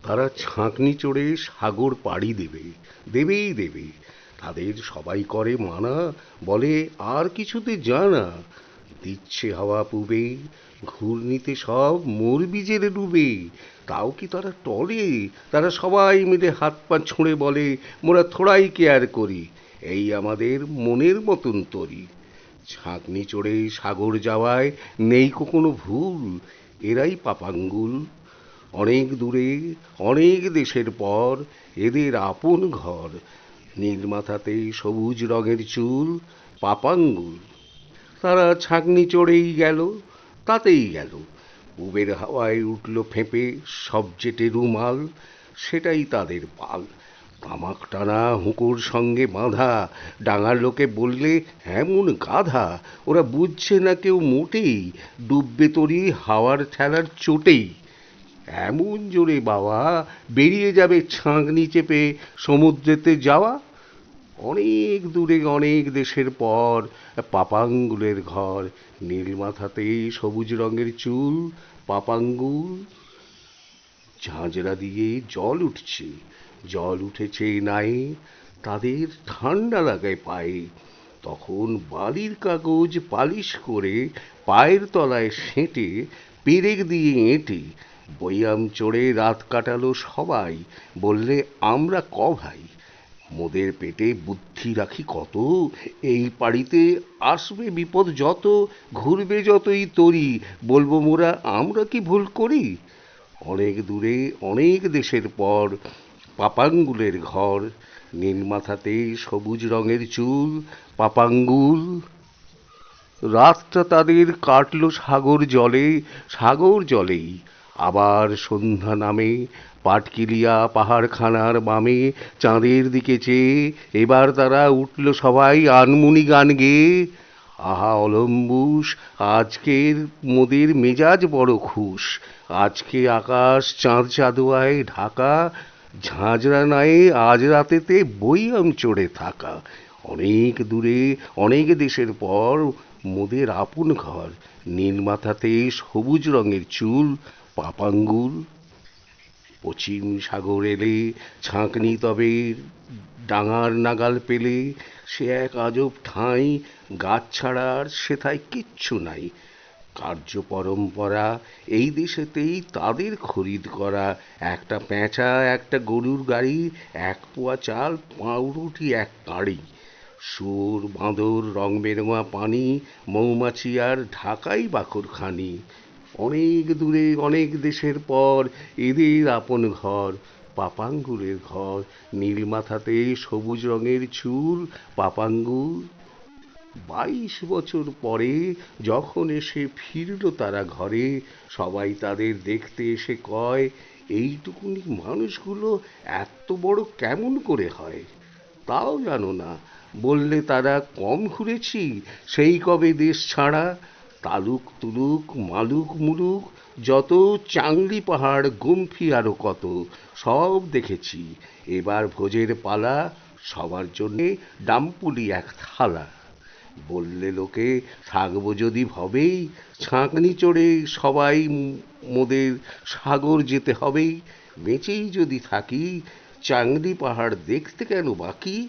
তারা ছাঁকনি চড়ে সাগর পাড়ি দেবে, দেবেই দেবে। তাদের সবাই করে মানা, বলে আর কিছুতে জানা। দিচ্ছে হাওয়া পুবে, ঘূর্ণিতে সব মোর বীজের ডুবে। তাও কি তারা টলে? তারা সবাই মিলে হাত পা ছুঁড়ে বলে, মোরা থোড়াই কেয়ার করি, এই আমাদের মনের মতন তরি। ছাঁকনি চড়ে সাগর যাওয়ায় নেই কোনো ভুল, এরাই পাপাঙ্গুল। অনেক দূরে, অনেক দেশের পর, এদের আপন ঘর। নীল মাথাতে সবুজ রঙের চুল, পাপাঙ্গুল। তারা ছাঁকনি চড়েই গেল, তাতেই গেল। পুবের হাওয়ায় উঠল ফেঁপে, সব জেটে রুমাল, সেটাই তাদের পাল। তামাক টানা হুঁকোর সঙ্গে বাঁধা, ডাঙার লোকে বললে এমন গাধা, ওরা বুঝছে না কেউ মোটেই, ডুববে তরি হাওয়ার ঠেলার চোটেই। এমন জোরে বাওয়া, বেরিয়ে যাবে ছাঁকনি চেপে সমুদ্রেতে যাওয়া। অনেক দূরে, অনেক দেশের পর, পাপাঙ্গুলের ঘর। নীল মাথাতে সবুজ রঙের চুল, পাপাঙ্গুল। ঝাঁঝরা দিয়ে জল উঠছে, জল উঠেছে নাই, তাদের ঠান্ডা লাগায় পায়ে। তখন বালির কাগজ পালিশ করে পায়ের তলায় সেঁটে, পেরেক দিয়ে এঁটে বৈয়াম চড়ে রাত কাটালো সবাই। বললে আমরা ভাই, মোদের পেটে বুদ্ধি রাখি কত, এই পাড়িতে আসবে বিপদ যত, ঘুরবে যতই তরি, বলবো মোরা আমরা কি ভুল করি। অনেক দূরে, অনেক দেশের পর, পাপাঙ্গুলের ঘর। নীল মাথাতে সবুজ রঙের চুল, পাপাঙ্গুল। রাতটা তাদের কাটলো সাগর জলে, সাগর জলেই। আবার সন্ধ্যা নামে, পাটকিলিয়া পাহাড়খানার বামে চাঁদের দিকে চেয়ে এবার তারা উঠল সবাই আনমুনি গান গেয়ে। আহা অলম্বুষ, আজকের মোদের মেজাজ বড় খুশ, আজকে আকাশ চাঁদ চাঁদোয়ায় ঢাকা, ঝাঁঝরা নায়ে আজ রাতেতে বইয়াম চড়ে থাকা। অনেক দূরে, অনেক দেশের পর, মোদের আপন ঘর। নীল মাথাতে সবুজ রঙের চুল, পাপাঙ্গুল। পশ্চিম সাগর এলে ছাঁকনি তবে ডাঙার নাগাল পেলে, সে এক আজব ঠাঁই, গাছ ছাড়া আর সেথায় কিচ্ছু নাই। কার্য পরম্পরা, এই দেশেতেই তাদের খরিদ করা। একটা পেঁচা, একটা গরুর গাড়ি, এক পোয়া চাল, পাউরুটি এক কাঁড়ি। শুয়োর বাঁদর রং বেরঙা পানি, মৌমাছি আর ঢাকাই বাকরখানি। অনেক দূরে, অনেক দেশের পর, এদের আপন ঘর। পাপাঙ্গুলের ঘর। নীল মাথাতে সবুজ রঙের চুল, পাপাঙ্গুল। 22 বছর পরে যখন এসে ফিরল তারা ঘরে, সবাই তাদের দেখতে এসে কয়, এইটুকুনি মানুষগুলো এত বড় কেমন করে হয়। তাও জানো না, বললে তারা কম ঘুরেছি সেই কবে দেশ ছাড়া। তালুক তুলুক মালুক মুলুক যত, চাংলি পাহাড় গুমফি আরো কত, সব দেখেছি। এবার ভোজের পালা, সবার জন্যে ডাম্পুলি এক থালা। বললে লোকে থাকবো যদি ভবেই, ছাঁকনি চড়ে সবাই মোদের সাগর যেতে হবেই। বেঁচেই যদি থাকি, চাংলি পাহাড় দেখতে কেন বাকি।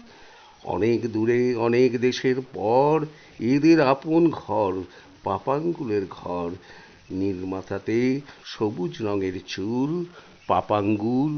অনেক দূরে, অনেক দেশের পর, এদের আপন ঘর। পাপাঙ্গুলের ঘর। নীল মাথাতে সবুজ রঙের চুল, পাপাঙ্গুল।